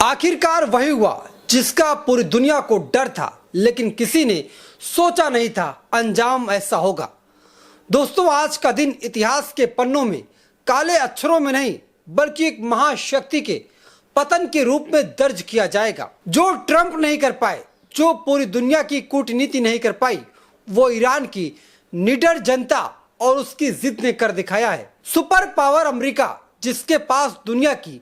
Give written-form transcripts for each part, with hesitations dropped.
आखिरकार वही हुआ जिसका पूरी दुनिया को डर था, लेकिन किसी ने सोचा नहीं था अंजाम ऐसा होगा। दोस्तों, आज का दिन इतिहास के पन्नों में काले अक्षरों में नहीं बल्कि एक महाशक्ति के पतन के रूप में दर्ज किया जाएगा। जो ट्रंप नहीं कर पाए, जो पूरी दुनिया की कूटनीति नहीं कर पाई, वो ईरान की निडर जनता और उसकी जिद ने कर दिखाया है। सुपर पावर अमेरिका, जिसके पास दुनिया की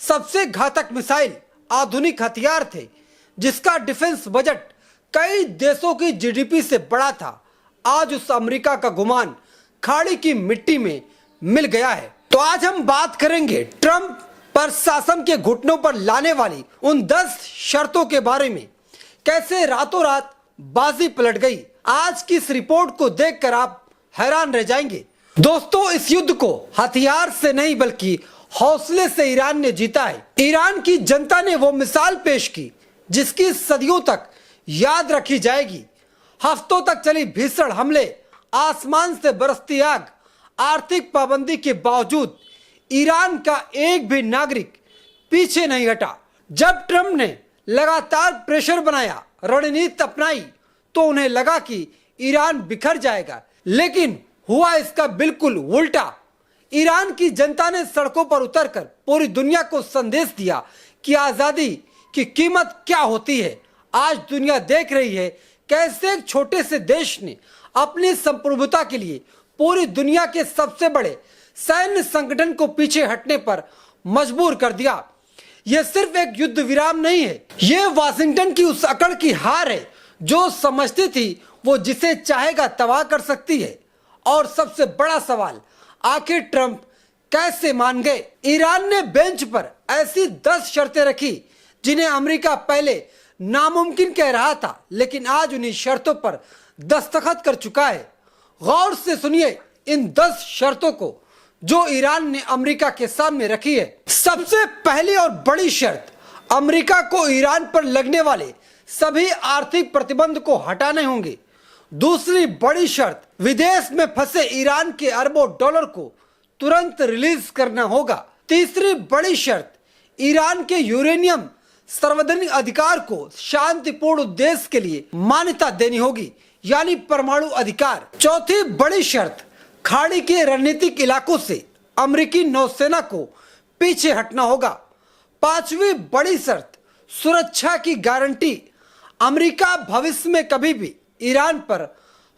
सबसे घातक मिसाइल, आधुनिक हथियार थे, जिसका डिफेंस बजट कई देशों की जीडीपी से बड़ा था, आज उस अमेरिका का गुमान खाड़ी की मिट्टी में मिल गया है। तो आज हम बात करेंगे ट्रंप पर शासन के घुटनों पर लाने वाली उन 10 शर्तों के बारे में। कैसे रातों रात बाजी पलट गई। आज की इस रिपोर्ट को देखकर आप हैरान रह जाएंगे। दोस्तों, इस युद्ध को हथियार से नहीं बल्कि हौसले से ईरान ने जीता है। ईरान की जनता ने वो मिसाल पेश की जिसकी सदियों तक याद रखी जाएगी। हफ्तों तक चली भीषण हमले, आसमान से बरसती आग, आर्थिक पाबंदी के बावजूद ईरान का एक भी नागरिक पीछे नहीं हटा। जब ट्रंप ने लगातार प्रेशर बनाया, रणनीति अपनाई, तो उन्हें लगा कि ईरान बिखर जाएगा, लेकिन हुआ इसका बिल्कुल उल्टा। ईरान की जनता ने सड़कों पर उतरकर पूरी दुनिया को संदेश दिया कि आजादी की कीमत क्या होती है। आज दुनिया देख रही है कैसे एक छोटे से देश ने अपनी संप्रभुता के लिए पूरी दुनिया के सबसे बड़े सैन्य संगठन को पीछे हटने पर मजबूर कर दिया। यह सिर्फ एक युद्ध विराम नहीं है, यह वाशिंगटन की उस अकड़ की हार है जो समझती थी वो जिसे चाहेगा तबाह कर सकती है। और सबसे बड़ा सवाल, आखिर ट्रंप कैसे मान गए। ईरान ने बेंच पर ऐसी 10 शर्तें रखी जिन्हें अमेरिका पहले नामुमकिन कह रहा था, लेकिन आज उन्हीं शर्तों पर दस्तखत कर चुका है। गौर से सुनिए इन 10 शर्तों को जो ईरान ने अमेरिका के सामने रखी है। सबसे पहली और बड़ी शर्त, अमेरिका को ईरान पर लगने वाले सभी आर्थिक प्रतिबंध को हटाने होंगे। दूसरी बड़ी शर्त, विदेश में फंसे ईरान के अरबों डॉलर को तुरंत रिलीज करना होगा। तीसरी बड़ी शर्त, ईरान के यूरेनियम सार्वजनिक अधिकार को शांतिपूर्ण उद्देश्य के लिए मान्यता देनी होगी, यानी परमाणु अधिकार। चौथी बड़ी शर्त, खाड़ी के रणनीतिक इलाकों से अमेरिकी नौसेना को पीछे हटना होगा। पांचवी बड़ी शर्त, सुरक्षा की गारंटी, अमेरिका भविष्य में कभी भी ईरान पर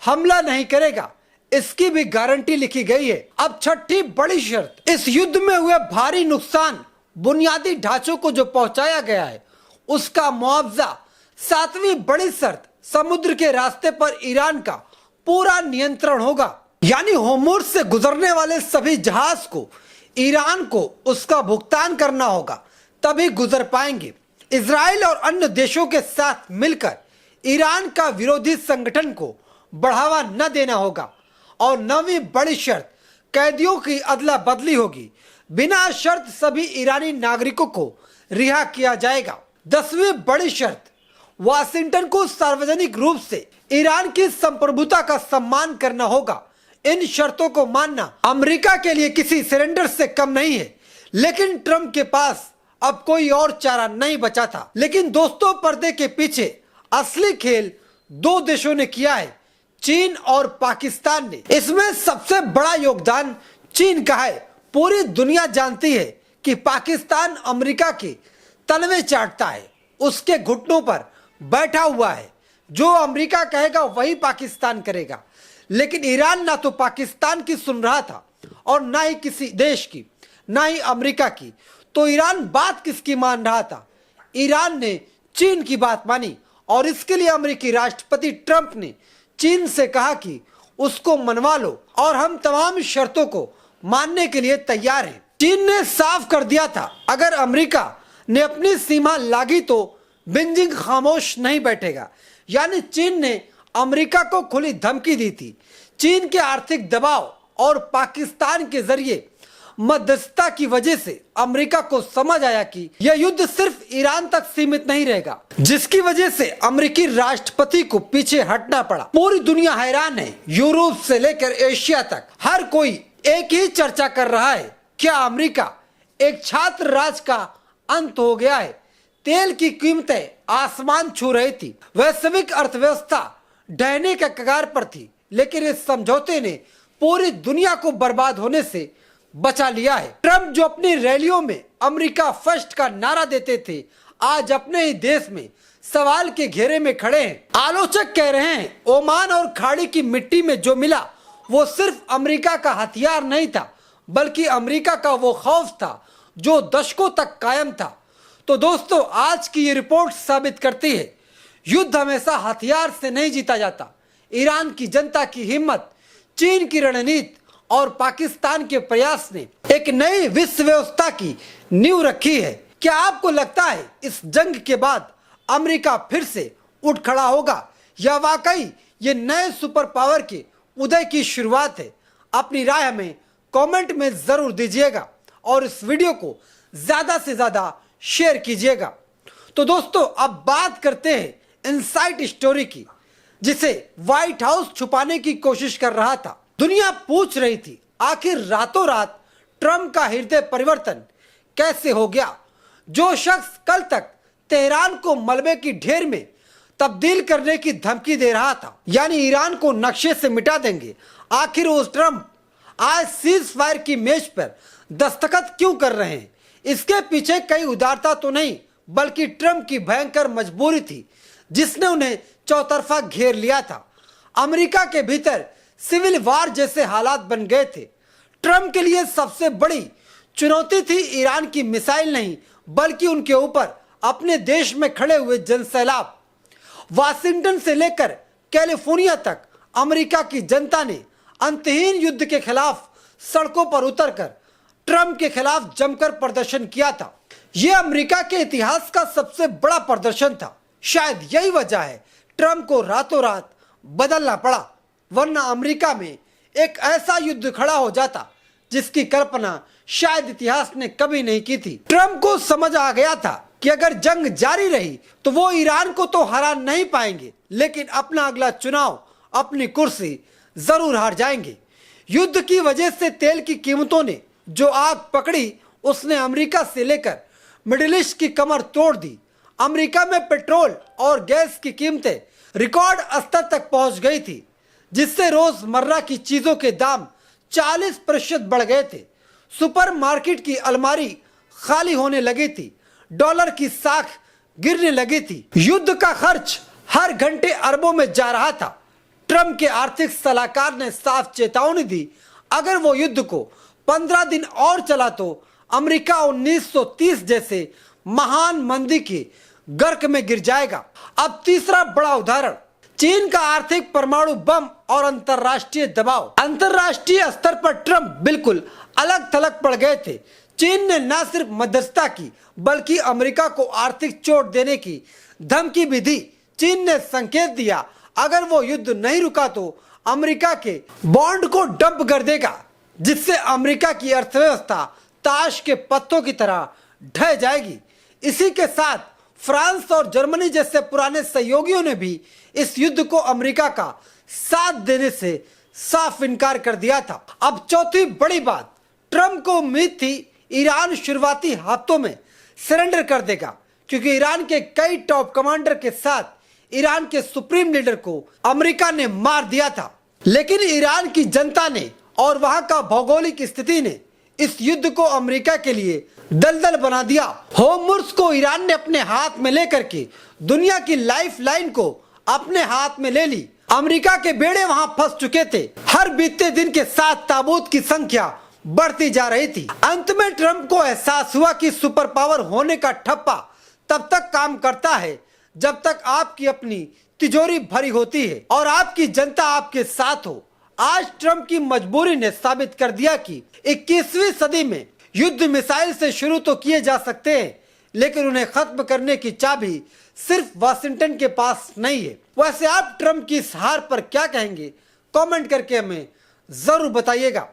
हमला नहीं करेगा, इसकी भी गारंटी लिखी गई है। अब छठी बड़ी शर्त, इस युद्ध में हुए भारी नुकसान, बुनियादी ढांचों को जो पहुंचाया गया है उसका मुआवजा। सातवीं बड़ी शर्त, समुद्र के रास्ते पर ईरान का पूरा नियंत्रण होगा, यानी होर्मुज से गुजरने वाले सभी जहाज को ईरान को उसका भुगतान करना होगा, तभी गुजर पाएंगे। इजराइल और अन्य देशों के साथ मिलकर ईरान का विरोधी संगठन को बढ़ावा न देना होगा। और 9वीं बड़ी शर्त, कैदियों की अदला बदली होगी, बिना शर्त सभी ईरानी नागरिकों को रिहा किया जाएगा। 10वीं बड़ी शर्त, वाशिंगटन को सार्वजनिक रूप से ईरान की संप्रभुता का सम्मान करना होगा। इन शर्तों को मानना अमेरिका के लिए किसी सरेंडर से कम नहीं है, लेकिन ट्रंप के पास अब कोई और चारा नहीं बचा था। लेकिन दोस्तों, पर्दे के पीछे असली खेल 2 देशों ने किया है, चीन और पाकिस्तान ने। इसमें सबसे बड़ा योगदान चीन का है। पूरी दुनिया जानती है कि पाकिस्तान अमेरिका के तलवे चाटता है, उसके घुटनों पर बैठा हुआ है। जो अमेरिका कहेगा वही पाकिस्तान करेगा। लेकिन ईरान ना तो पाकिस्तान की सुन रहा था और ना ही किसी देश की, ना ही अमेरिका की। तो ईरान बात किसकी मान रहा था? ईरान ने चीन की बात मानी और इसके लिए अमेरिकी राष्ट्रपति ट्रंप ने चीन से कहा कि उसको मनवा लो और हम तमाम शर्तों को मानने के लिए तैयार हैं। चीन ने साफ कर दिया था, अगर अमेरिका ने अपनी सीमा लागी तो बीजिंग खामोश नहीं बैठेगा। यानी चीन ने अमेरिका को खुली धमकी दी थी। चीन के आर्थिक दबाव और पाकिस्तान के जरिए मध्यस्थता की वजह से अमेरिका को समझ आया कि यह युद्ध सिर्फ ईरान तक सीमित नहीं रहेगा, जिसकी वजह से अमेरिकी राष्ट्रपति को पीछे हटना पड़ा। पूरी दुनिया हैरान है, यूरोप से लेकर एशिया तक हर कोई एक ही चर्चा कर रहा है, क्या अमेरिका एक छात्र राज का अंत हो गया है? तेल की कीमतें आसमान छू रही थी, वैश्विक अर्थव्यवस्था ढहने के कगार पर थी, लेकिन इस समझौते ने पूरी दुनिया को बर्बाद होने से बचा लिया है। ट्रंप जो अपनी रैलियों में अमेरिका फर्स्ट का नारा देते थे, आज अपने ही देश में सवाल के घेरे में खड़े हैं। आलोचक कह रहे हैं ओमान और खाड़ी की मिट्टी में जो मिला वो सिर्फ अमेरिका का हथियार नहीं था, बल्कि अमेरिका का वो खौफ था जो दशकों तक कायम था। तो दोस्तों, आज की ये रिपोर्ट साबित करती है युद्ध हमेशा हथियार से नहीं जीता जाता। ईरान की जनता की हिम्मत, चीन की रणनीति और पाकिस्तान के प्रयास ने एक नई विश्व व्यवस्था की नींव रखी है। क्या आपको लगता है इस जंग के बाद अमेरिका फिर से उठ खड़ा होगा, या वाकई ये नए सुपर पावर के उदय की शुरुआत है? अपनी राय हमें कमेंट में जरूर दीजिएगा और इस वीडियो को ज्यादा से ज्यादा शेयर कीजिएगा। तो दोस्तों, अब बात करते हैं इनसाइड स्टोरी की, जिसे व्हाइट हाउस छुपाने की कोशिश कर रहा था। दुनिया पूछ रही थी आखिर रातों रात ट्रंप का हृदय परिवर्तन कैसे हो गया। जो शख्स कल तक तेहरान को मलबे की ढेर में तब्दील करने की धमकी दे रहा था, यानी ईरान को नक्शे से मिटा देंगे, आखिर उस ट्रंप आज सीज फायर की मेज पर दस्तखत क्यों कर रहे हैं? इसके पीछे कई उदारता तो नहीं, बल्कि ट्रंप की भयंकर मजबूरी थी जिसने उन्हें चौतरफा घेर लिया था। अमेरिका के भीतर सिविल वार जैसे हालात बन गए थे। ट्रंप के लिए सबसे बड़ी चुनौती थी ईरान की मिसाइल नहीं, बल्कि उनके ऊपर अपने देश में खड़े हुए जनसैलाब। वाशिंगटन से लेकर कैलिफोर्निया तक अमेरिका की जनता ने अंतहीन युद्ध के खिलाफ सड़कों पर उतरकर ट्रंप के खिलाफ जमकर प्रदर्शन किया था। यह अमेरिका के इतिहास का सबसे बड़ा प्रदर्शन था। शायद यही वजह है ट्रंप को रातों रात बदलना पड़ा, वरना अमेरिका में एक ऐसा युद्ध खड़ा हो जाता जिसकी कल्पना शायद इतिहास ने कभी नहीं की थी। ट्रंप को समझ आ गया था कि अगर जंग जारी रही तो वो ईरान को तो हरा नहीं पाएंगे, लेकिन अपना अगला चुनाव, अपनी कुर्सी जरूर हार जाएंगे। युद्ध की वजह से तेल की कीमतों ने जो आग पकड़ी, उसने अमेरिका से लेकर मिडिल ईस्ट की कमर तोड़ दी। अमेरिका में पेट्रोल और गैस की कीमतें रिकॉर्ड स्तर तक पहुंच गई थी, जिससे रोजमर्रा की चीजों के दाम 40% बढ़ गए थे। सुपरमार्केट की अलमारी खाली होने लगी थी, डॉलर की साख गिरने लगी थी, युद्ध का खर्च हर घंटे अरबों में जा रहा था। ट्रंप के आर्थिक सलाहकार ने साफ चेतावनी दी, अगर वो युद्ध को 15 दिन और चला तो अमेरिका 1930 जैसे महान मंदी के गर्क में गिर जाएगा। अब तीसरा बड़ा उदाहरण, चीन का आर्थिक परमाणु बम और अंतरराष्ट्रीय दबाव। अंतरराष्ट्रीय स्तर पर ट्रंप बिल्कुल अलग थलग पड़ गए थे। चीन ने न सिर्फ मध्यस्थता की, बल्कि अमेरिका को आर्थिक चोट देने की धमकी भी दी। चीन ने संकेत दिया, अगर वो युद्ध नहीं रुका तो अमेरिका के बॉन्ड को डंप कर देगा, जिससे अमेरिका की अर्थव्यवस्था ताश के पत्तों की तरह ढह जाएगी। इसी के साथ फ्रांस और जर्मनी जैसे पुराने सहयोगियों ने भी इस युद्ध को अमेरिका का साथ देने से साफ इनकार कर दिया था। अब चौथी बड़ी बात, ट्रंप को उम्मीद थी ईरान शुरुआती हफ्तों में सरेंडर कर देगा, क्योंकि ईरान के कई टॉप कमांडर के साथ ईरान के सुप्रीम लीडर को अमेरिका ने मार दिया था। लेकिन ईरान की जनता ने और वहां का भौगोलिक स्थिति ने इस युद्ध को अमेरिका के लिए दलदल बना दिया। होर्मुज़ को ईरान ने अपने हाथ में लेकर के दुनिया की लाइफ लाइन को अपने हाथ में ले ली। अमेरिका के बेड़े वहां फंस चुके थे। हर बीतते दिन के साथ ताबूत की संख्या बढ़ती जा रही थी। अंत में ट्रंप को एहसास हुआ कि सुपर पावर होने का ठप्पा तब तक काम करता है जब तक आपकी अपनी तिजोरी भरी होती है और आपकी जनता आपके साथ हो। आज ट्रंप की मजबूरी ने साबित कर दिया कि 21वीं सदी में युद्ध मिसाइल से शुरू तो किए जा सकते हैं, लेकिन उन्हें खत्म करने की चाबी सिर्फ वाशिंगटन के पास नहीं है। वैसे आप ट्रंप की इस हार पर क्या कहेंगे? कमेंट करके हमें जरूर बताइएगा।